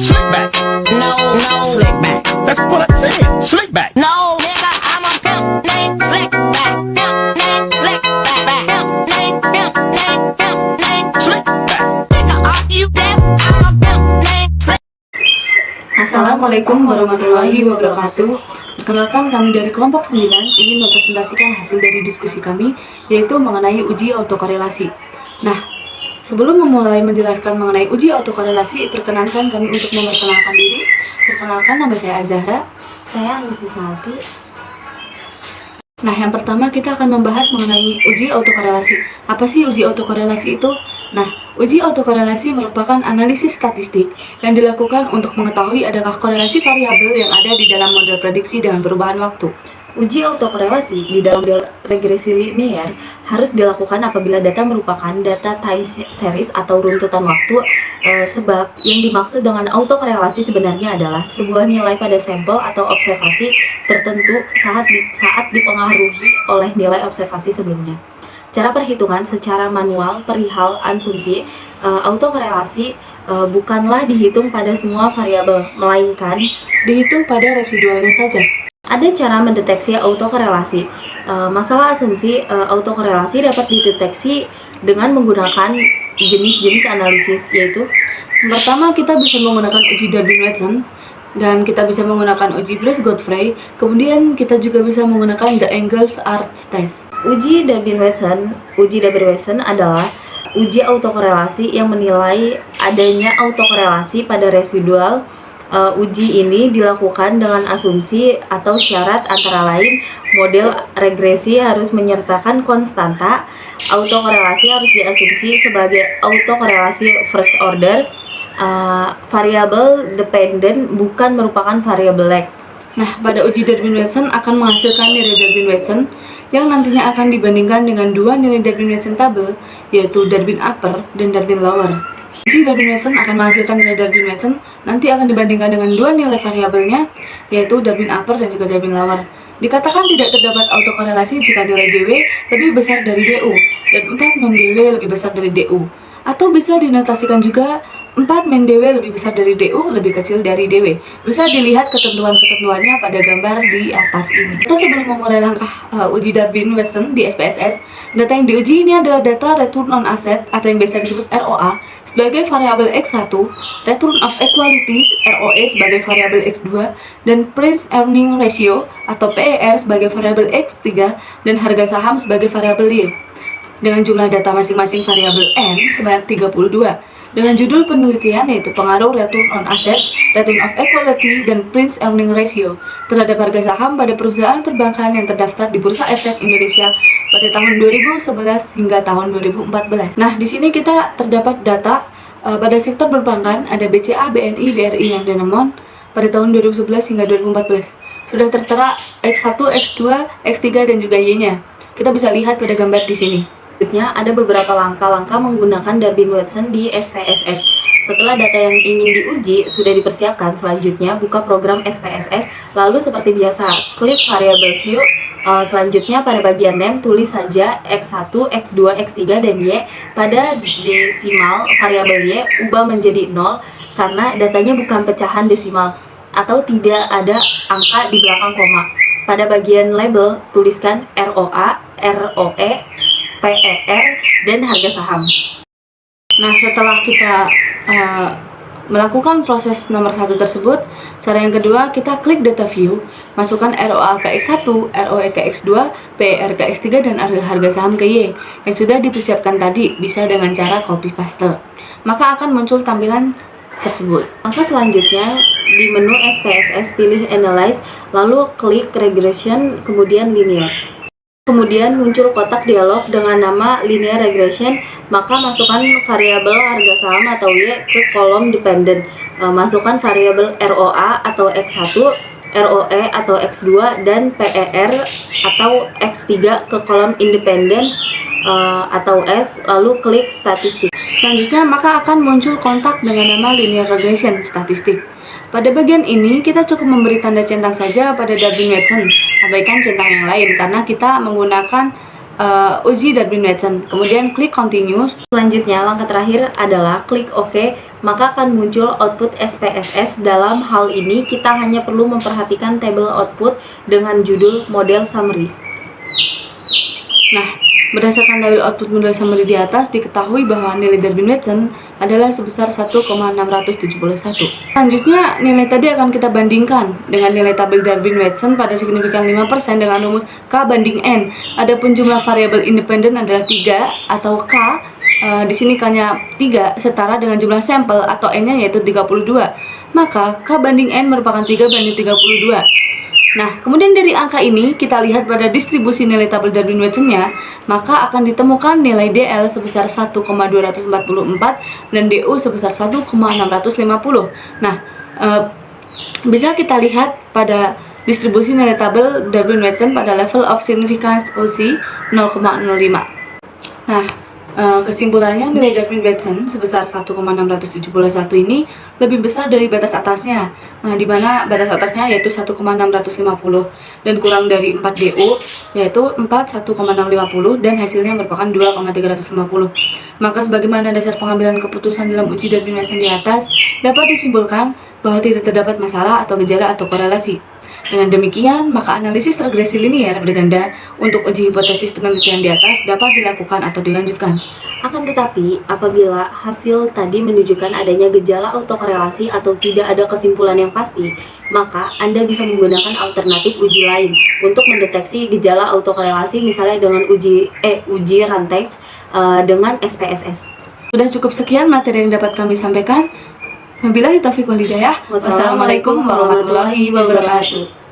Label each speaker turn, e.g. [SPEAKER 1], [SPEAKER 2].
[SPEAKER 1] Slick back.
[SPEAKER 2] No, slick back.
[SPEAKER 1] That's what I said. Slick back.
[SPEAKER 2] No, nigga, I'm a pimp named Slick Back. Pimp named Slick Back. Pimp named
[SPEAKER 1] Slick back.
[SPEAKER 2] Nigga, are you deaf? I'm a pimp named Slick.
[SPEAKER 3] Assalamualaikum warahmatullahi wabarakatuh. Perkenalkan, kami dari kelompok 9 ingin mempresentasikan hasil dari diskusi kami, yaitu mengenai uji autokorelasi. Nah, sebelum memulai menjelaskan mengenai uji autokorelasi, perkenankan kami untuk memperkenalkan diri. Perkenalkan, nama saya Azahra.
[SPEAKER 4] Saya Mrs. Malti.
[SPEAKER 3] Nah, yang pertama kita akan membahas mengenai uji autokorelasi. Apa sih uji autokorelasi itu? Nah, uji autokorelasi merupakan analisis statistik yang dilakukan untuk mengetahui adakah korelasi variabel yang ada di dalam model prediksi dengan perubahan waktu.
[SPEAKER 4] Uji autokorelasi di dalam model regresi linear harus dilakukan apabila data merupakan data time series atau runtutan waktu, sebab yang dimaksud dengan autokorelasi sebenarnya adalah sebuah nilai pada sampel atau observasi tertentu saat dipengaruhi oleh nilai observasi sebelumnya. Cara perhitungan secara manual perihal asumsi autokorelasi bukanlah dihitung pada semua variabel, melainkan
[SPEAKER 3] Dihitung pada residualnya saja.
[SPEAKER 4] ada cara mendeteksi autokorelasi. Masalah asumsi autokorelasi dapat dideteksi dengan menggunakan jenis-jenis analisis, yaitu
[SPEAKER 3] Pertama, kita bisa menggunakan uji Darwin-Watson, dan kita bisa menggunakan uji Blaise-Godfrey. Kemudian kita juga bisa menggunakan the Engels-Arch test.
[SPEAKER 4] uji Darwin-Watson adalah uji autokorelasi yang menilai adanya autokorelasi pada residual. Uji ini dilakukan dengan asumsi atau syarat antara lain model regresi harus menyertakan konstanta, autokorelasi harus diasumsi sebagai autokorelasi first order, variabel dependent bukan merupakan variabel X.
[SPEAKER 3] Nah, pada uji Darwin-Watson akan menghasilkan nilai Darwin-Watson yang nantinya akan dibandingkan dengan dua nilai Darwin-Watson tabel, yaitu Darwin upper dan Darwin lower. Uji Darwin-Watson akan menghasilkan nilai Darwin-Watson nanti akan dibandingkan dengan dua nilai variabelnya, yaitu Darwin upper dan juga Darwin lower. Dikatakan tidak terdapat autokorelasi jika nilai DW lebih besar dari DU dan 4 min DW lebih besar dari DU. Atau bisa dinotasikan juga 4 min DW lebih besar dari DU lebih kecil dari DW. Bisa dilihat ketentuan-ketentuannya pada gambar di atas ini. Kita sebelum memulai langkah uji Darwin-Watson di SPSS, data yang diuji ini adalah data return on asset atau yang biasa disebut ROA sebagai variabel X1, return of equality ROE sebagai variabel X2, dan price earning ratio atau PER sebagai variabel X3, dan harga saham sebagai variabel Y. Dengan jumlah data masing-masing variabel N sebanyak 32. Dengan judul penelitian yaitu pengaruh return on assets, return of equality, dan price earning ratio terhadap harga saham pada perusahaan perbankan yang terdaftar di Bursa Efek Indonesia pada tahun 2011 hingga tahun 2014. Nah, di sini kita terdapat data pada sektor perbankan ada BCA, BNI, BRI, yang Danamon pada tahun 2011 hingga 2014. Sudah tertera X1, X2, X3, dan juga Y-nya. Kita bisa lihat pada gambar di sini.
[SPEAKER 4] Selanjutnya, ada beberapa langkah-langkah menggunakan Darwin-Watson di SPSS. Setelah data yang ingin diuji sudah dipersiapkan, selanjutnya buka program SPSS, lalu seperti biasa, klik variable view. Selanjutnya pada bagian name tulis saja X1, X2, X3, dan Y. Pada desimal, variabel Y ubah menjadi 0 karena datanya bukan pecahan desimal atau tidak ada angka di belakang koma. Pada bagian label, tuliskan ROA, ROE, PER, dan harga saham.
[SPEAKER 3] Nah, setelah kita melakukan proses nomor 1 tersebut, cara yang kedua kita klik data view, masukkan ROA ke X1, ROE ke X2, PER ke X3, dan harga saham ke Y yang sudah dipersiapkan tadi, bisa dengan cara copy paste. Maka akan muncul tampilan tersebut.
[SPEAKER 4] Langkah selanjutnya, di menu SPSS pilih Analyze, lalu klik Regression, kemudian Linear. Kemudian muncul kotak dialog dengan nama Linear Regression, maka masukkan variabel harga saham atau Y ke kolom dependent. Masukkan variabel ROA atau X1, ROE atau X2, dan PER atau X3 ke kolom independence atau S, lalu klik statistik.
[SPEAKER 3] Selanjutnya maka akan muncul kontak dengan nama linear regression statistik. Pada bagian ini kita cukup memberi tanda centang saja pada Darwin-Watson, abaikan centang yang lain karena kita menggunakan uji Darwin-Watson. Kemudian klik continue.
[SPEAKER 4] Selanjutnya, langkah terakhir adalah klik OK, maka akan muncul output SPSS. Dalam hal ini, kita hanya perlu memperhatikan tabel output dengan judul model summary.
[SPEAKER 3] Nah, berdasarkan tabel output model summary di atas, diketahui bahwa nilai Darwin-Watson adalah sebesar 1,671. Selanjutnya, nilai tadi akan kita bandingkan dengan nilai tabel Darwin-Watson pada signifikan 5% dengan rumus K banding N. Adapun jumlah variabel independen adalah 3 atau K. Di sini K-nya 3 setara dengan jumlah sampel atau N-nya yaitu 32. Maka K banding N merupakan 3 banding 32. Nah, kemudian dari angka ini kita lihat pada distribusi nilai tabel Darwin-Watson-nya, maka akan ditemukan nilai DL sebesar 1,244 dan DO sebesar 1,650. Nah, bisa kita lihat pada distribusi nilai tabel Darwin-Watson pada level of significance OC 0,05. Nah, kesimpulannya nilai Darwin-Watson sebesar 1,671 ini lebih besar dari batas atasnya, di mana batas atasnya yaitu 1,650 dan kurang dari 4 DO yaitu 1,650 dan hasilnya merupakan 2,350. Maka sebagaimana dasar pengambilan keputusan dalam uji Darwin-Watson di atas, dapat disimpulkan bahwa tidak terdapat masalah atau gejala atau korelasi. Dengan demikian, maka analisis regresi linier berganda untuk uji hipotesis penelitian di atas dapat dilakukan atau dilanjutkan.
[SPEAKER 4] Akan tetapi, apabila hasil tadi menunjukkan adanya gejala autokorelasi atau tidak ada kesimpulan yang pasti, maka Anda bisa menggunakan alternatif uji lain untuk mendeteksi gejala autokorelasi, misalnya dengan uji rantex dengan SPSS.
[SPEAKER 3] Sudah cukup sekian materi yang dapat kami sampaikan. Wabillahi taufiq wal hidayah.
[SPEAKER 4] Wassalamualaikum warahmatullahi wabarakatuh.